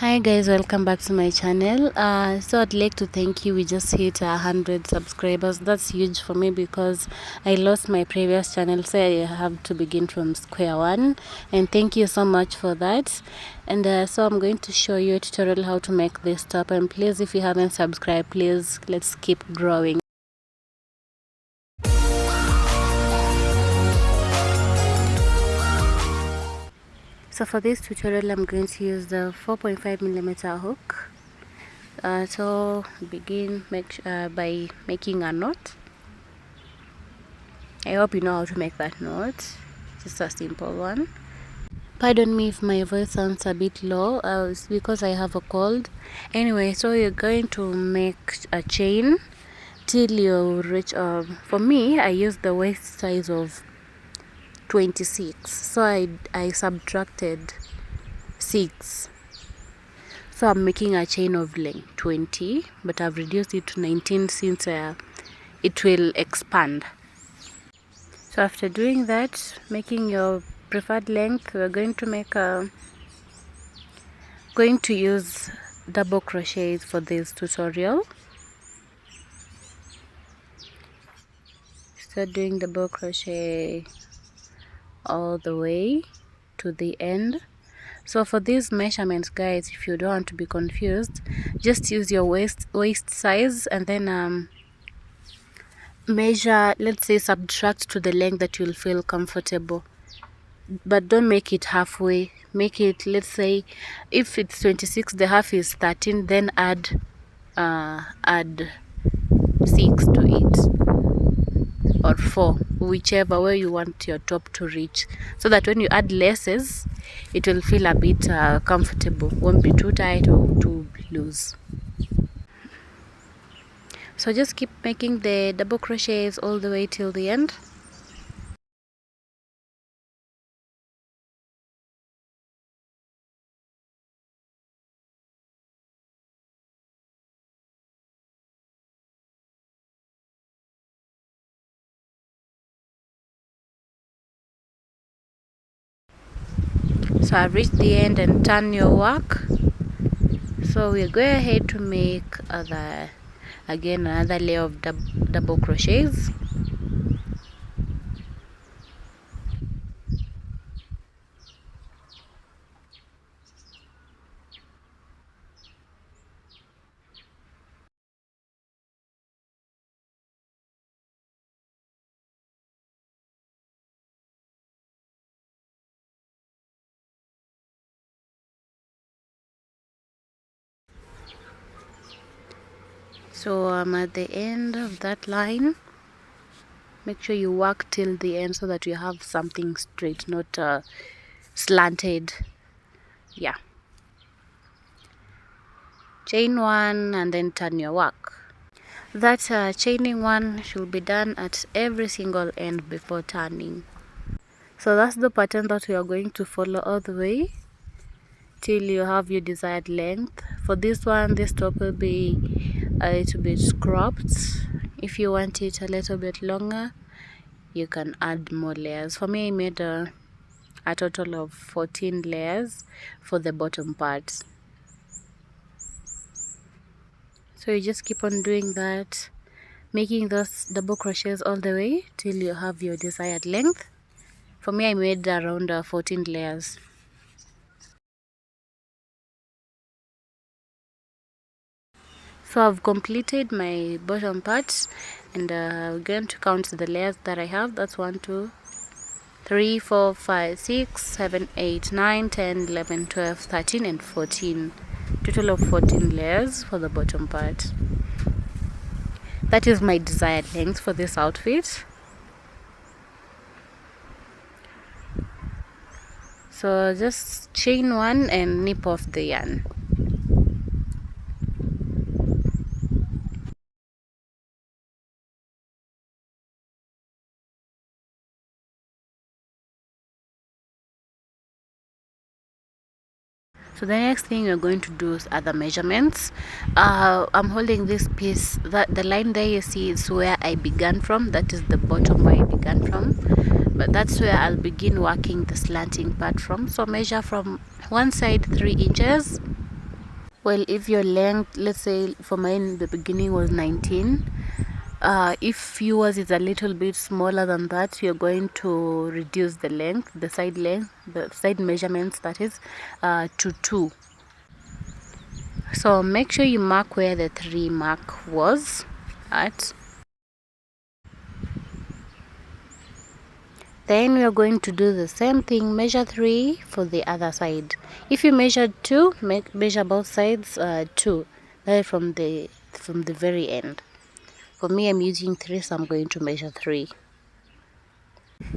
Hi guys, welcome back to my channel. So I'd like to thank you. We just hit 100 subscribers. That's huge for me because I lost my previous channel, so I have to begin from square one. And thank you so much for that. And so I'm going to show you a tutorial how to make this top. And please, if you haven't subscribed, please let's keep growing. So for this tutorial, I'm going to use the 4.5mm hook. So begin by making a knot. I hope you know how to make that knot. Just a simple one. Pardon me if my voice sounds a bit low. It's because I have a cold. Anyway, so you're going to make a chain till you reach. For me, I use the waist size of 26. So I subtracted 6. So I'm making a chain of length 20, but I've reduced it to 19 since it will expand. So after doing that, making your preferred length, we're going to use double crochets for this tutorial. Start doing double crochet all the way to the end. So for these measurements, guys, if you don't want to be confused, just use your waist size and then measure, let's say subtract to the length that you'll feel comfortable, but don't make it halfway. Make it, let's say if it's 26, the half is 13, then add 6 to it, or 4, whichever way you want your top to reach, so that when you add laces it will feel a bit comfortable, won't be too tight or too loose. So just keep making the double crochets all the way till the end. So I've reached the end and turn your work. So we'll go ahead to make another layer of double crochets. So I'm at the end of that line. Make sure you work till the end so that you have something straight, not slanted. Yeah. Chain one and then turn your work. That chaining one should be done at every single end before turning. So that's the pattern that we are going to follow all the way till you have your desired length. For this one, this top will be a little bit cropped. If you want it a little bit longer, you can add more layers. For me, I made a total of 14 layers for the bottom part. So you just keep on doing that, making those double crochets all the way till you have your desired length. For me, I made around 14 layers. So I've completed my bottom part, and we're going to count the layers that I have. That's 1, 2, 3, 4, 5, 6, 7, 8, 9, 10, 11, 12, 13, and 14. Total of 14 layers for the bottom part. That is my desired length for this outfit. So just chain one and nip off the yarn. So the next thing we're going to do is other measurements. I'm holding this piece, that the line there you see is where I began from. That is the bottom where I began from, but that's where I'll begin working the slanting part from. So measure from one side 3 inches, Well, if your length, let's say for mine the beginning was 19, if yours is a little bit smaller than that, you're going to reduce the length, the side measurements, that is, to 2. So make sure you mark where the 3 mark was at. Then we are going to do the same thing, measure 3 for the other side. If you measured 2, measure both sides 2, that is from the very end. For me, I'm using 3, so I'm going to measure 3.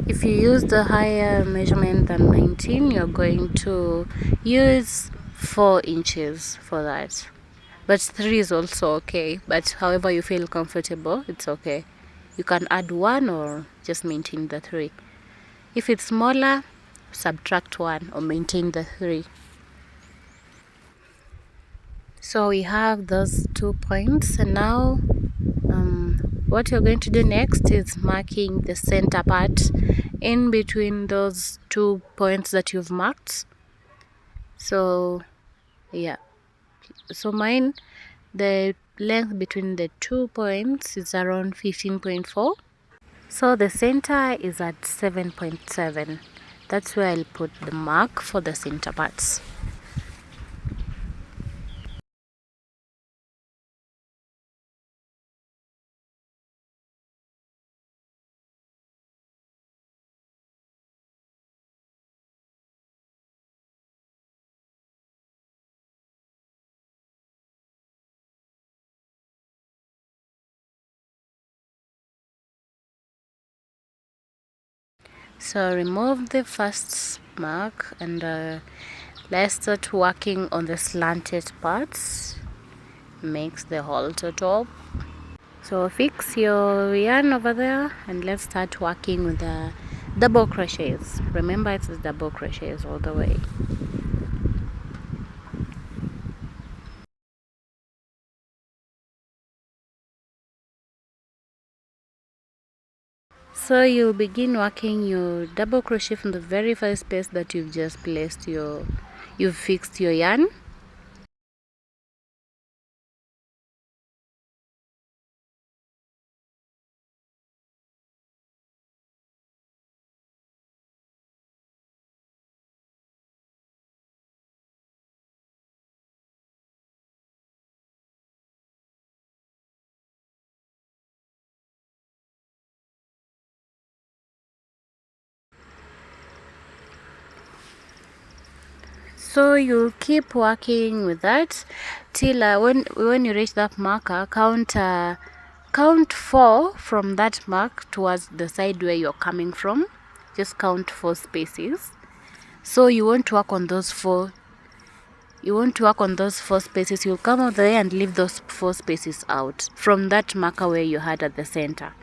If you use the higher measurement than 19, you're going to use 4 inches for that. But 3 is also okay, but however you feel comfortable, it's okay. You can add 1 or just maintain the 3. If it's smaller, subtract 1 or maintain the 3. So we have those 2 points, and now what you're going to do next is marking the center part in between those 2 points that you've marked. So yeah, so mine, the length between the 2 points is around 15.4. So the center is at 7.7. That's where I'll put the mark for the center parts. So remove the first mark and let's start working on the slanted parts. Makes the halter top. So fix your yarn over there and let's start working with the double crochets. Remember, it's the double crochets all the way. So you'll begin working your double crochet from the very first space that you've just placed you've fixed your yarn. So you'll keep working with that till when you reach that marker, count 4 from that mark towards the side where you're coming from. Just count 4 spaces. So you won't work on those 4. You won't work on those 4 spaces. You'll come out there and leave those 4 spaces out from that marker where you had at the center.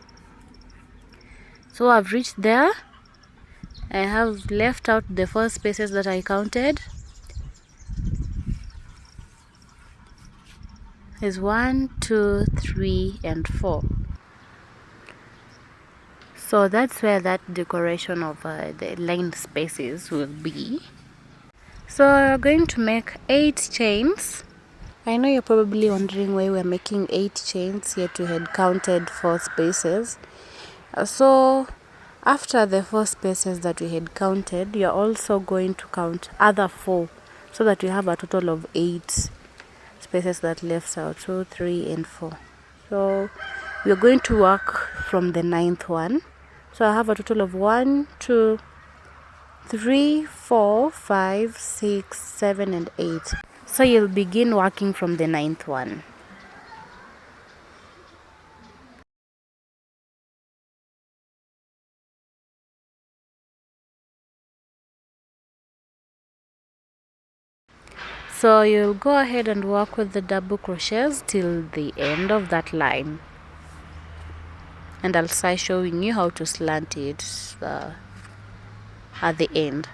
So I've reached there. I have left out the 4 spaces that I counted. Is 1, 2, 3, and 4. So that's where that decoration of the lined spaces will be. So we're going to make 8 chains. I know you're probably wondering why we're making 8 chains, yet we had counted 4 spaces. So after the 4 spaces that we had counted, you're also going to count other 4 so that you have a total of 8 spaces that left out, 2, 3, and 4. So we're going to work from the 9th one. So I have a total of 1, 2, 3, 4, 5, 6, 7, and 8. So you'll begin working from the 9th one. So you'll go ahead and work with the double crochets till the end of that line. And I'll start showing you how to slant it at the end.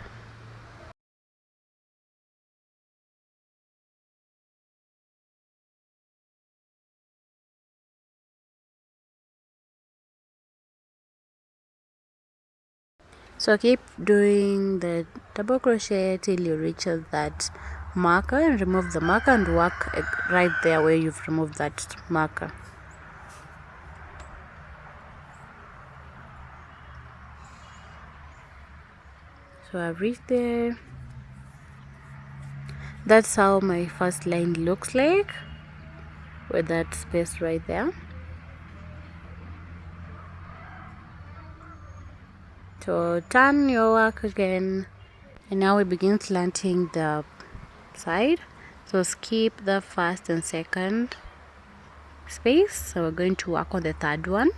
So keep doing the double crochet till you reach that marker and remove the marker and work right there where you've removed that marker. So I've reached there. That's how my first line looks like, with that space right there. So turn your work again, and now we begin slanting the side. So skip the first and second space. So we're going to work on the third one.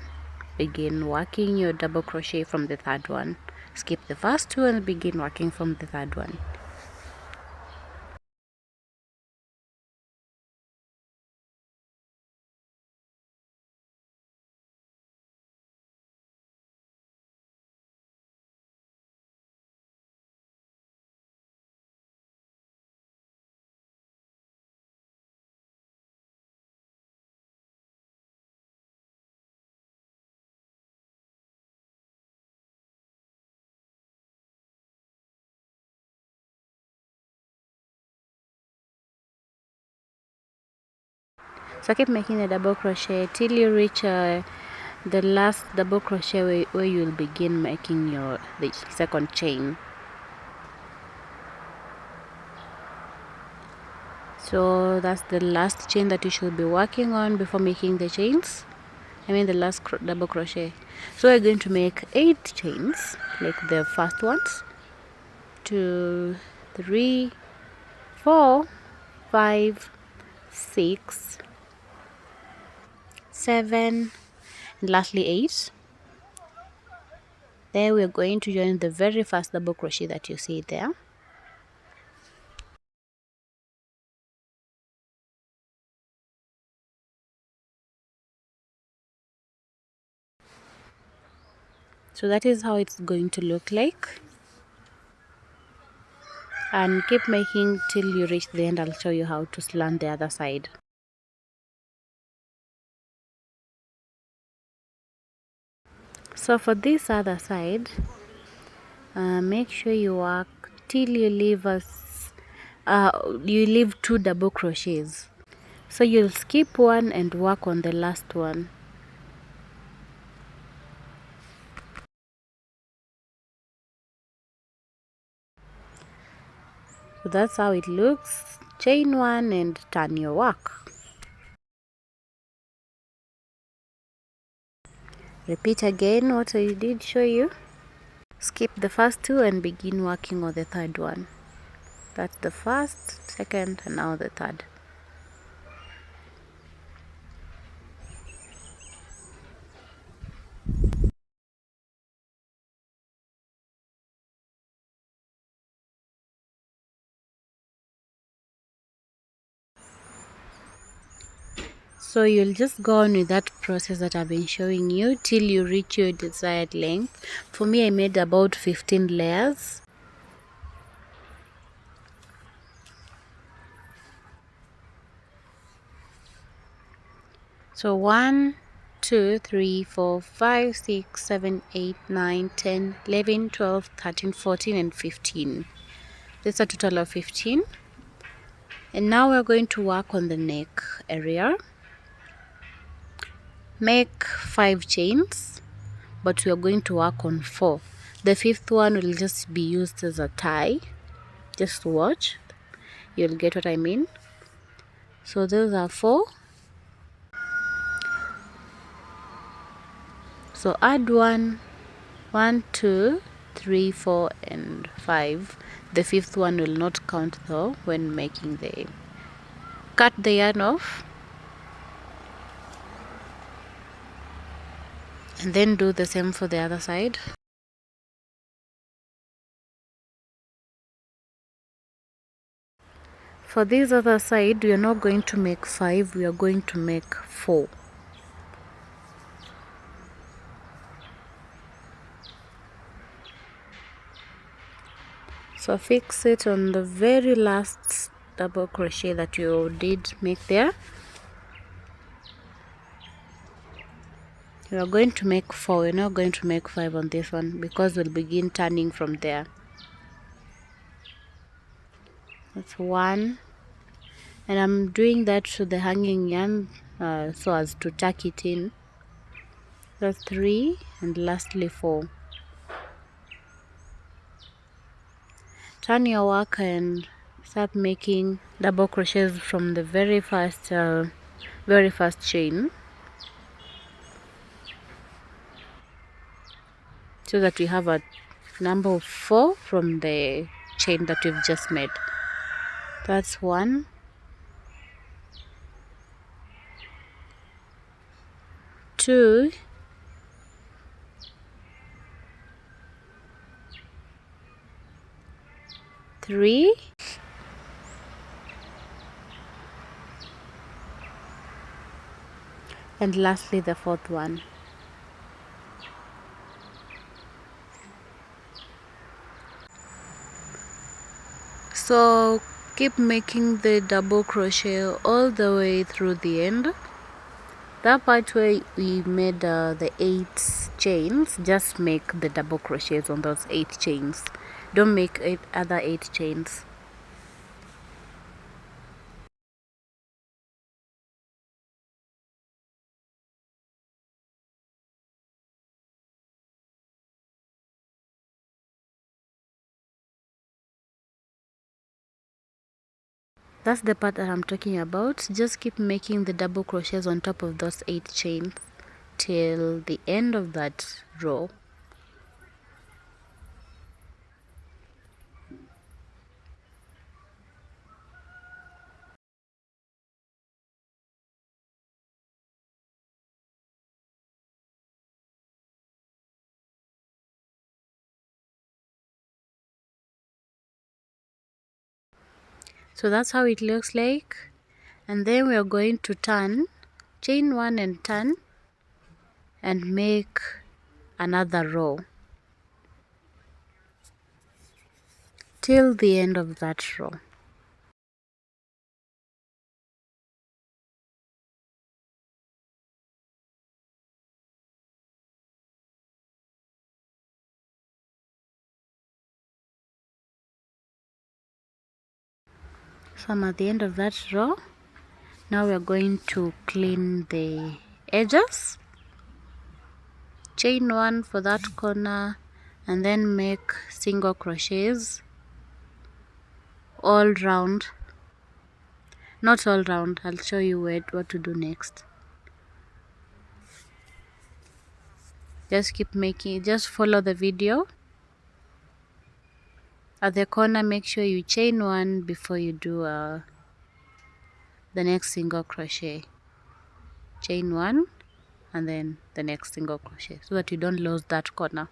Begin working your double crochet from the third one. Skip the first two and begin working from the third one. So keep making a double crochet till you reach the last double crochet where you'll begin making the second chain. So that's the last chain that you should be working on before making the chains. The last double crochet. So we're going to make 8 chains like the first ones. 2, 3, 4, 5, 6, 7, and lastly 8. Then we're going to join the very first double crochet that you see there. So that is how it's going to look like, and keep making till you reach the end. I'll show you how to slant the other side. So for this other side, make sure you work till you leave you leave 2 double crochets. So you'll skip one and work on the last one. So that's how it looks. Chain 1 and turn your work. Repeat again what I did show you. Skip the first 2 and begin working on the third one. That's the first, second, and now the third. So you'll just go on with that process that I've been showing you till you reach your desired length. For me, I made about 15 layers. So 1, 2, 3, 4, 5, 6, 7, 8, 9, 10, 11, 12, 13, 14, and 15. That's a total of 15. And now we're going to work on the neck area. Make 5 chains, but we are going to work on 4. The 5th one will just be used as a tie. Just watch, you'll get what I mean. So those are 4. So add 1, 1, 2, 3, 4, and 5. The 5th one will not count though when making the cut the yarn off, and then do the same for the other side. For this other side, we are not going to make 5, we are going to make 4. So fix it on the very last double crochet that you did make there. We are going to make 4, we're not going to make 5 on this one because we'll begin turning from there. That's 1, and I'm doing that to the hanging yarn so as to tuck it in. That's 3, and lastly 4. Turn your work and start making double crochets from the very first chain, so that we have a number of 4 from the chain that we've just made. That's 1, 2, 3, and lastly the 4th one. So keep making the double crochet all the way through the end. That part where we made the 8 chains, just make the double crochets on those 8 chains. Don't make other 8 chains. That's the part that I'm talking about. Just keep making the double crochets on top of those 8 chains till the end of that row. So that's how it looks like. And then we are going to turn, chain 1 and turn, and make another row till the end of that row. So I'm at the end of that row. Now we're going to clean the edges. Chain 1 for that corner, and then make single crochets all round. Not all round, I'll show you what to do next. Just keep making, just follow the video. At the corner, make sure you chain 1 before you do the next single crochet. Chain 1 and then the next single crochet, so that you don't lose that corner.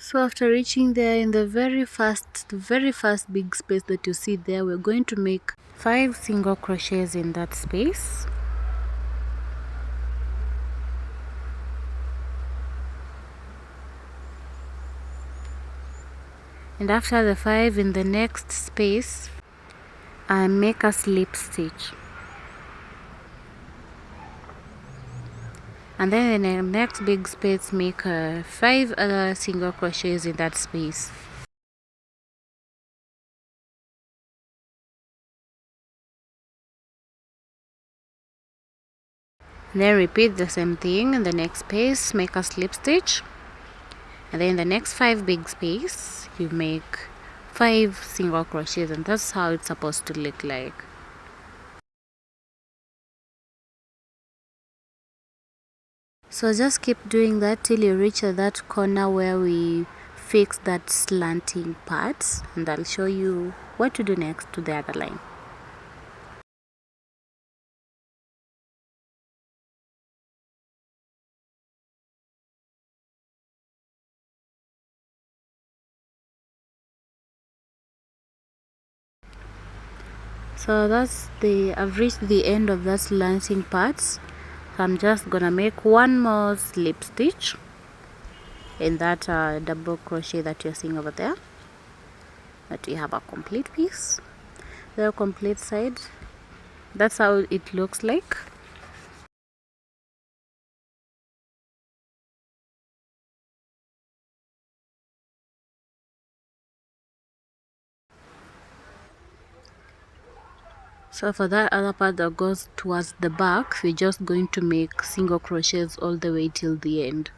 So after reaching there, in the very first big space that you see there, we're going to make 5 single crochets in that space. And after the 5 in the next space, I make a slip stitch. And then in the next big space, make 5 other single crochets in that space. Then repeat the same thing in the next space, make a slip stitch. And then in the next 5 big space, you make 5 single crochets, and that's how it's supposed to look like. So just keep doing that till you reach that corner where we fix that slanting part, and I'll show you what to do next to the other line. So I've reached the end of that lancing part. So I'm just gonna make one more slip stitch in that double crochet that you're seeing over there, that we have a complete piece, the complete side. That's how it looks like. So for that other part that goes towards the back, we're just going to make single crochets all the way till the end.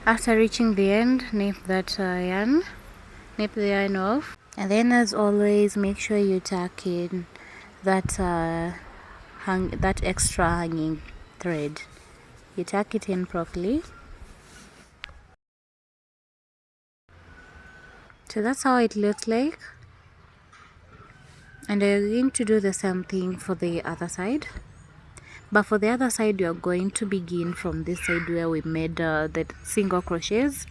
After reaching the end, nip the yarn off, and then as always make sure you tack in that that extra hanging thread. You tack it in properly. So that's how it looks like, and I'm going to do the same thing for the other side. But for the other side, we are going to begin from this side where we made the single crochets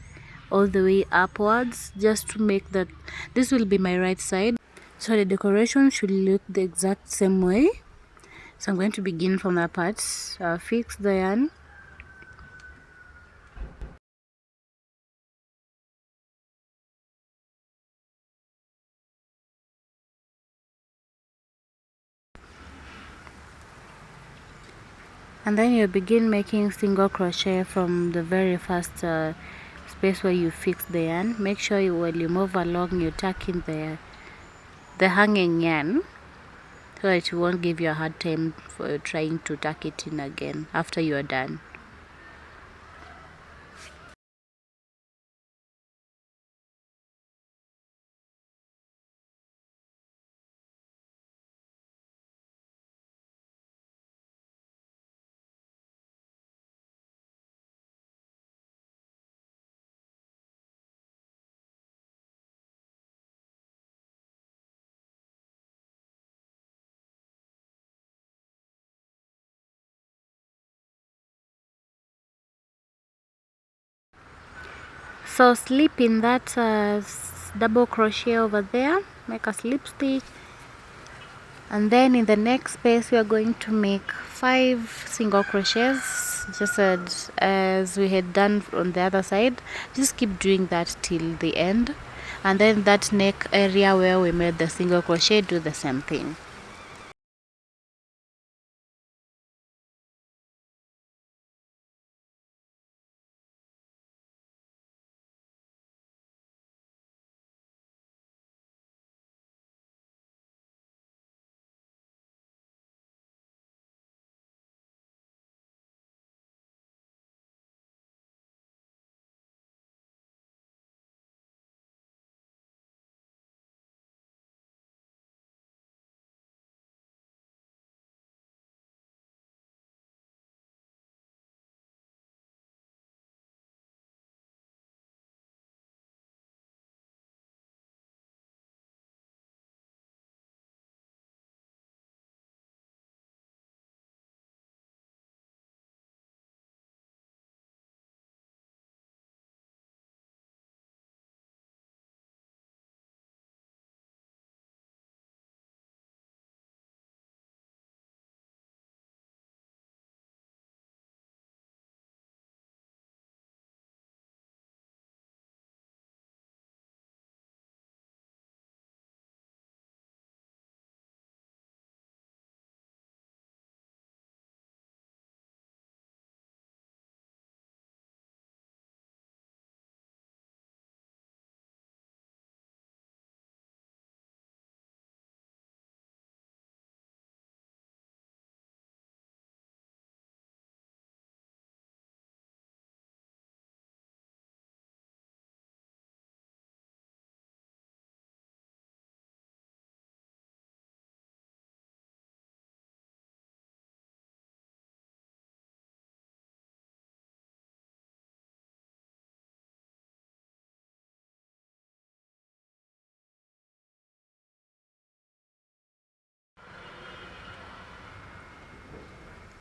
all the way upwards, just to make that this will be my right side, so the decoration should look the exact same way. So I'm going to begin from that part. Fix the yarn, and then you begin making single crochet from the very first space where you fix the yarn. Make sure when you move along, you tuck in the hanging yarn, so it won't give you a hard time for trying to tuck it in again after you are done. So slip in that double crochet over there, make a slip stitch, and then in the next space we are going to make 5 single crochets, just as we had done on the other side. Just keep doing that till the end, and then that neck area where we made the single crochet, do the same thing.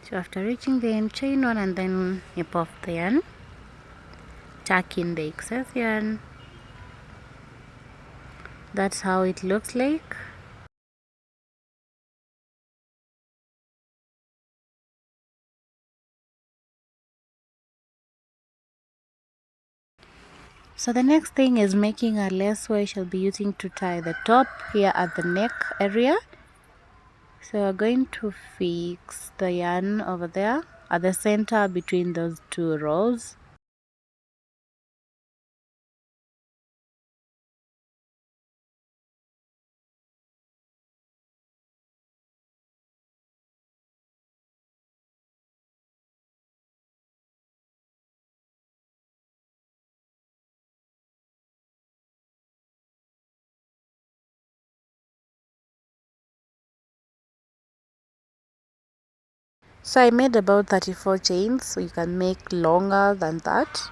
So after reaching the end, chain one and then nip off the yarn, tuck in the excess yarn. That's how it looks like. So the next thing is making a lace where I shall be using to tie the top here at the neck area. So we're going to fix the yarn over there at the center between those two rows. So I made about 34 chains, so you can make longer than that.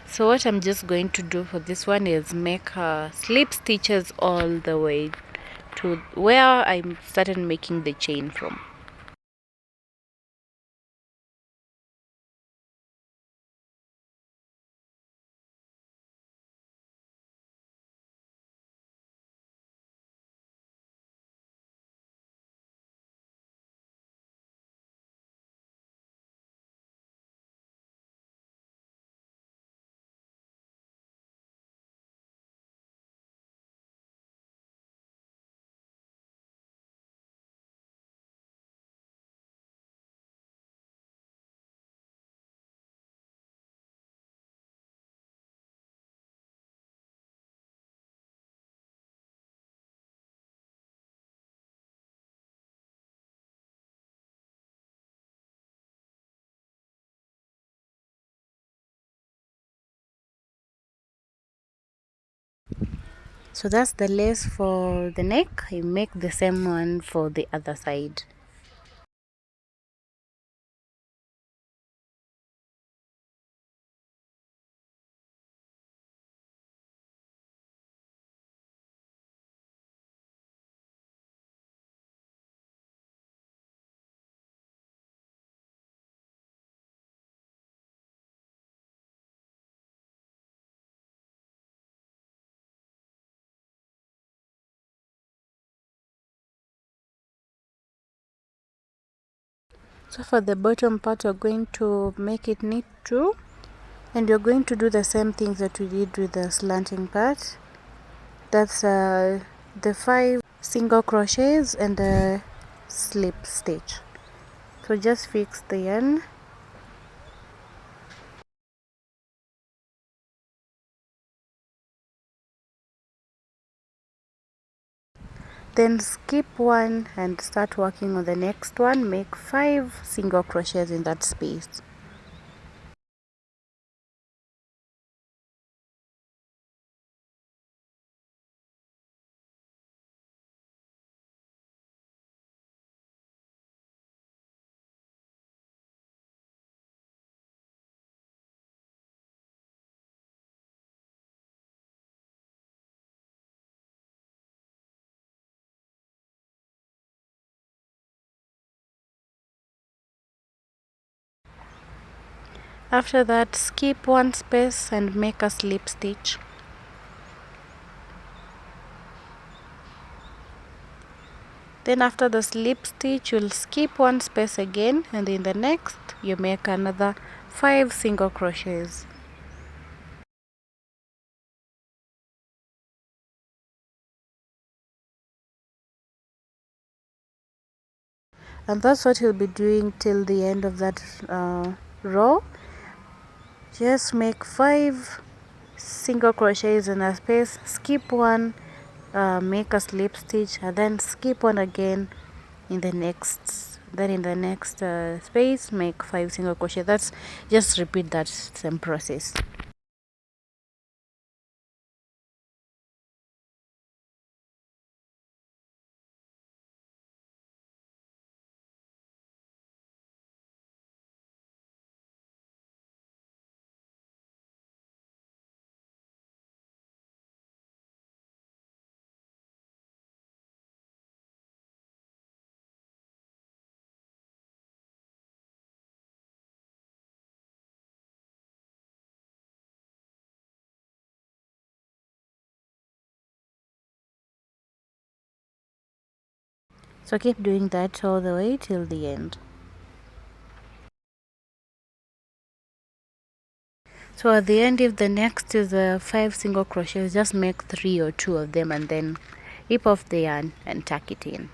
So what I'm just going to do for this one is make slip stitches all the way to where I started making the chain from. So that's the lace for the neck. I make the same one for the other side. So for the bottom part, we're going to make it knit too, and you're going to do the same things that we did with the slanting part. That's the 5 single crochets and a slip stitch. So just fix the yarn. Then skip one and start working on the next one. Make 5 single crochets in that space. After that, skip one space and make a slip stitch. Then after the slip stitch, you'll skip one space again, and in the next you make another 5 single crochets. And that's what you'll be doing till the end of that row. Just make 5 single crochets in a space, skip one, make a slip stitch, and then skip one again in the next. Then in the next space, make 5 single crochet. That's just repeat that same process. So keep doing that all the way till the end. So at the end, if the next is 5 single crochets, just make 3 or 2 of them and then rip off the yarn and tuck it in.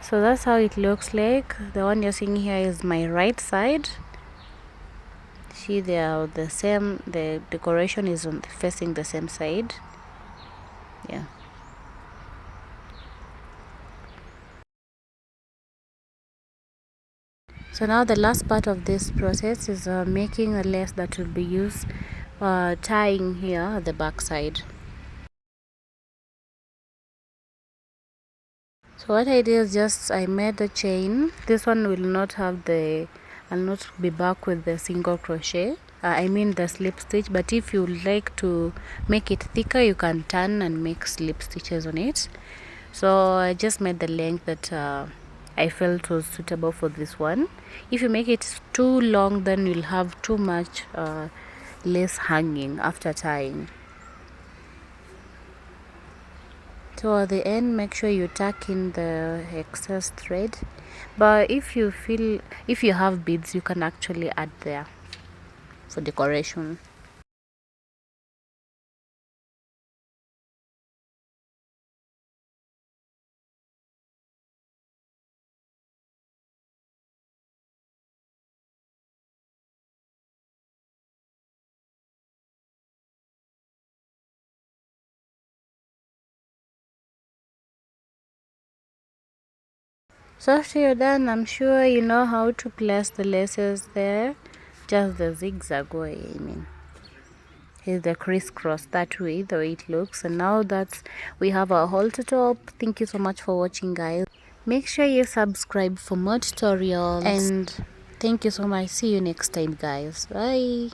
So that's how it looks like. The one you're seeing here is my right side. See, they are the same, the decoration is facing the same side. Yeah. So now the last part of this process is making a lace that will be used tying here at the back side. So what I did is just I made the chain. This one will not have the, I'll not be back with the single crochet, I mean the slip stitch, but if you like to make it thicker, you can turn and make slip stitches on it. So I just made the length that I felt was suitable for this one. If you make it too long, then you'll have too much lace hanging after tying. So at the end, make sure you tuck in the excess thread, but if you have beads, you can actually add there for decoration. So after you're done, I'm sure you know how to place the laces there, just the zigzag way, I mean. Here's the crisscross, that way, the way it looks. And now that we have our halter top, thank you so much for watching, guys. Make sure you subscribe for more tutorials, and thank you so much. See you next time, guys. Bye.